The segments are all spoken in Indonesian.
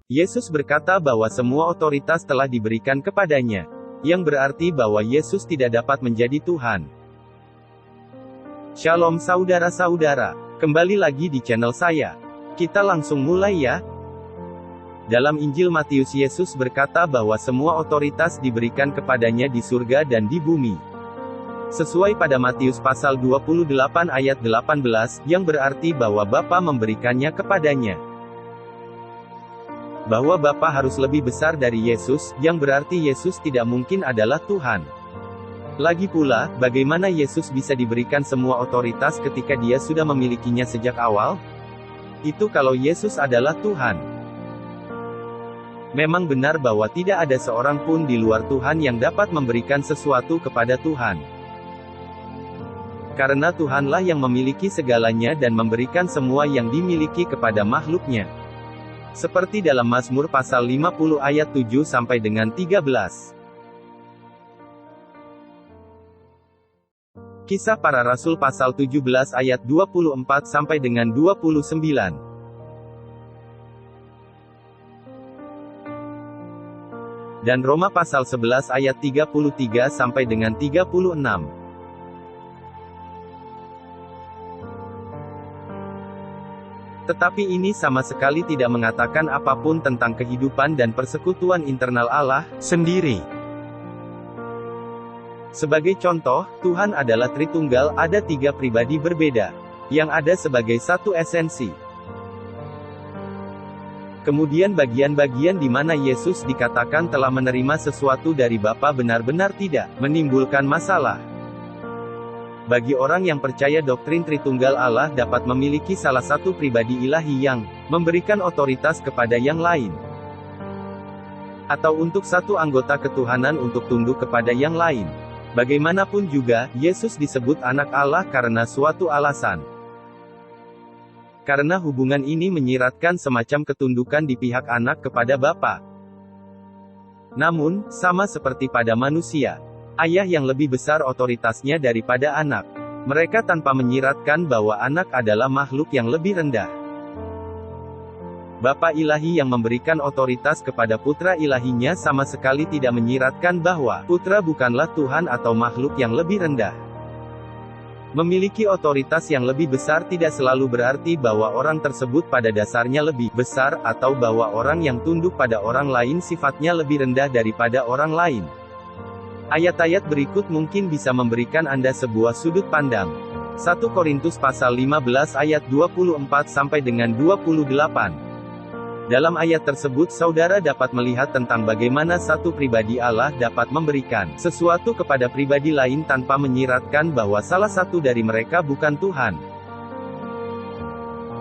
Yesus berkata bahwa semua otoritas telah diberikan kepadanya. Yang berarti bahwa Yesus tidak dapat menjadi Tuhan. Shalom saudara-saudara. Kembali lagi di channel saya. Kita langsung mulai ya. Dalam Injil Matius, Yesus berkata bahwa semua otoritas diberikan kepadanya di surga dan di bumi. Sesuai pada Matius pasal 28 ayat 18, yang berarti bahwa Bapa memberikannya kepadanya. Bahwa Bapa harus lebih besar dari Yesus, yang berarti Yesus tidak mungkin adalah Tuhan. Lagi pula, bagaimana Yesus bisa diberikan semua otoritas ketika dia sudah memilikinya sejak awal? Itu kalau Yesus adalah Tuhan. Memang benar bahwa tidak ada seorang pun di luar Tuhan yang dapat memberikan sesuatu kepada Tuhan. Karena Tuhanlah yang memiliki segalanya dan memberikan semua yang dimiliki kepada makhluknya. Seperti dalam Mazmur pasal 50 ayat 7 sampai dengan 13. Kisah Para Rasul pasal 17 ayat 24 sampai dengan 29. Dan Roma pasal 11 ayat 33 sampai dengan 36. Tetapi ini sama sekali tidak mengatakan apapun tentang kehidupan dan persekutuan internal Allah sendiri. Sebagai contoh, Tuhan adalah Tritunggal, ada 3 pribadi berbeda, yang ada sebagai satu esensi. Kemudian bagian-bagian di mana Yesus dikatakan telah menerima sesuatu dari Bapa benar-benar tidak menimbulkan masalah. Bagi orang yang percaya doktrin Tritunggal, Allah dapat memiliki salah satu pribadi ilahi yang memberikan otoritas kepada yang lain. Atau untuk satu anggota ketuhanan untuk tunduk kepada yang lain. Bagaimanapun juga, Yesus disebut anak Allah karena suatu alasan. Karena hubungan ini menyiratkan semacam ketundukan di pihak anak kepada Bapa. Namun, sama seperti pada manusia, ayah yang lebih besar otoritasnya daripada anak. Mereka tanpa menyiratkan bahwa anak adalah makhluk yang lebih rendah. Bapa ilahi yang memberikan otoritas kepada putra ilahinya sama sekali tidak menyiratkan bahwa putra bukanlah Tuhan atau makhluk yang lebih rendah. Memiliki otoritas yang lebih besar tidak selalu berarti bahwa orang tersebut pada dasarnya lebih besar, atau bahwa orang yang tunduk pada orang lain sifatnya lebih rendah daripada orang lain. Ayat-ayat berikut mungkin bisa memberikan Anda sebuah sudut pandang. 1 Korintus pasal 15 ayat 24 sampai dengan 28. Dalam ayat tersebut saudara dapat melihat tentang bagaimana satu pribadi Allah dapat memberikan sesuatu kepada pribadi lain tanpa menyiratkan bahwa salah satu dari mereka bukan Tuhan.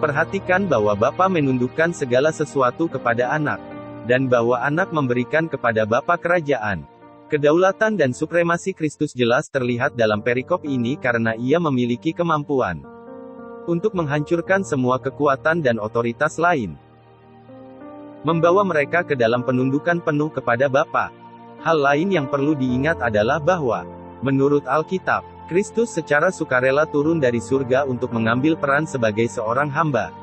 Perhatikan bahwa Bapa menundukkan segala sesuatu kepada anak, dan bahwa anak memberikan kepada Bapa kerajaan. Kedaulatan dan supremasi Kristus jelas terlihat dalam perikop ini karena ia memiliki kemampuan untuk menghancurkan semua kekuatan dan otoritas lain. Membawa mereka ke dalam penundukan penuh kepada Bapa. Hal lain yang perlu diingat adalah bahwa, menurut Alkitab, Kristus secara sukarela turun dari surga untuk mengambil peran sebagai seorang hamba.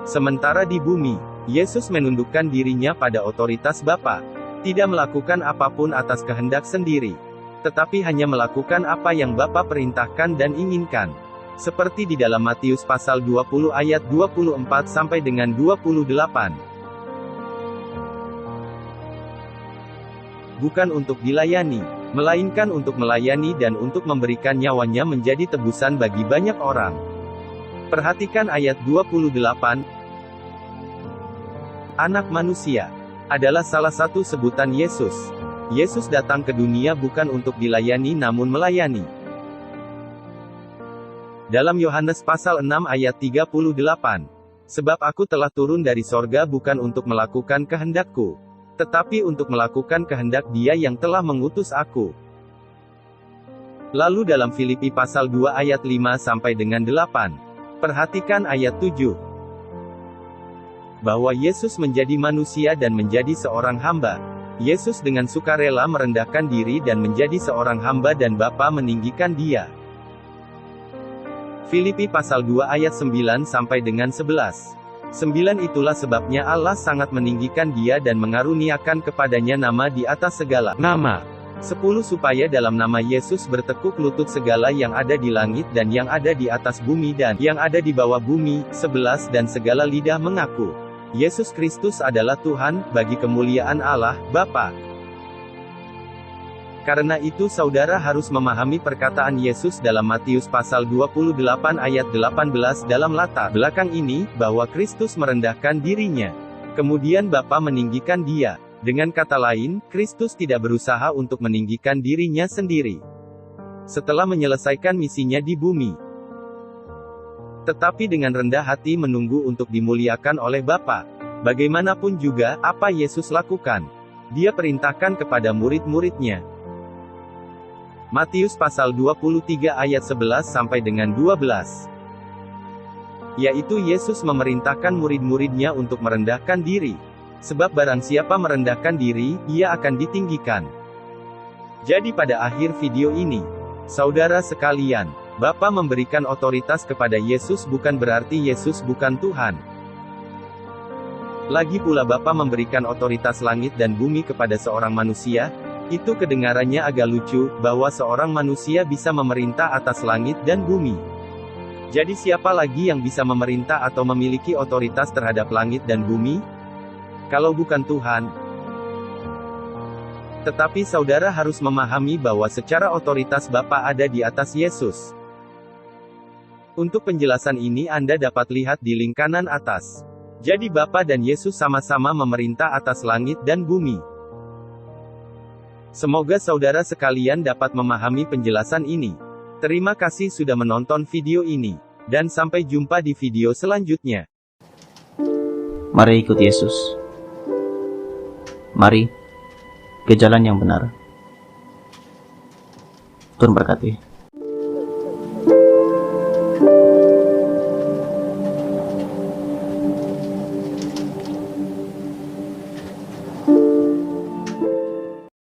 Sementara di bumi, Yesus menundukkan dirinya pada otoritas Bapa. Tidak melakukan apapun atas kehendak sendiri, tetapi hanya melakukan apa yang Bapa perintahkan dan inginkan. Seperti di dalam Matius pasal 20 ayat 24 sampai dengan 28. Bukan untuk dilayani, melainkan untuk melayani dan untuk memberikan nyawanya menjadi tebusan bagi banyak orang. Perhatikan ayat 28. Anak manusia adalah salah satu sebutan Yesus. Yesus datang ke dunia bukan untuk dilayani namun melayani. Dalam Yohanes pasal 6 ayat 38. Sebab aku telah turun dari sorga bukan untuk melakukan kehendakku, tetapi untuk melakukan kehendak Dia yang telah mengutus aku. Lalu dalam Filipi pasal 2 ayat 5 sampai dengan 8. Perhatikan ayat 7. Bahwa Yesus menjadi manusia dan menjadi seorang hamba. Yesus dengan sukarela merendahkan diri dan menjadi seorang hamba dan Bapa meninggikan Dia. Filipi pasal 2 ayat 9 sampai dengan 11. 9 Itulah sebabnya Allah sangat meninggikan dia dan mengaruniakan kepadanya nama di atas segala nama. 10 Supaya dalam nama Yesus bertekuk lutut segala yang ada di langit dan yang ada di atas bumi dan yang ada di bawah bumi. 11 Dan segala lidah mengaku Yesus Kristus adalah Tuhan, bagi kemuliaan Allah, Bapa. Karena itu saudara harus memahami perkataan Yesus dalam Matius pasal 28 ayat 18 dalam latar belakang ini, bahwa Kristus merendahkan dirinya. Kemudian Bapa meninggikan dia. Dengan kata lain, Kristus tidak berusaha untuk meninggikan dirinya sendiri setelah menyelesaikan misinya di bumi, tetapi dengan rendah hati menunggu untuk dimuliakan oleh Bapa. Bagaimanapun juga, apa Yesus lakukan? Dia perintahkan kepada murid-muridnya. Matius pasal 23 ayat 11 sampai dengan 12. Yaitu Yesus memerintahkan murid-muridnya untuk merendahkan diri. Sebab barang siapa merendahkan diri, ia akan ditinggikan. Jadi pada akhir video ini, saudara sekalian, Bapa memberikan otoritas kepada Yesus bukan berarti Yesus bukan Tuhan. Lagi pula Bapa memberikan otoritas langit dan bumi kepada seorang manusia. Itu kedengarannya agak lucu, bahwa seorang manusia bisa memerintah atas langit dan bumi. Jadi siapa lagi yang bisa memerintah atau memiliki otoritas terhadap langit dan bumi? Kalau bukan Tuhan. Tetapi saudara harus memahami bahwa secara otoritas Bapa ada di atas Yesus. Untuk penjelasan ini Anda dapat lihat di link kanan atas. Jadi Bapa dan Yesus sama-sama memerintah atas langit dan bumi. Semoga saudara sekalian dapat memahami penjelasan ini. Terima kasih sudah menonton video ini. Dan sampai jumpa di video selanjutnya. Mari ikut Yesus. Mari ke jalan yang benar. Tuhan berkati.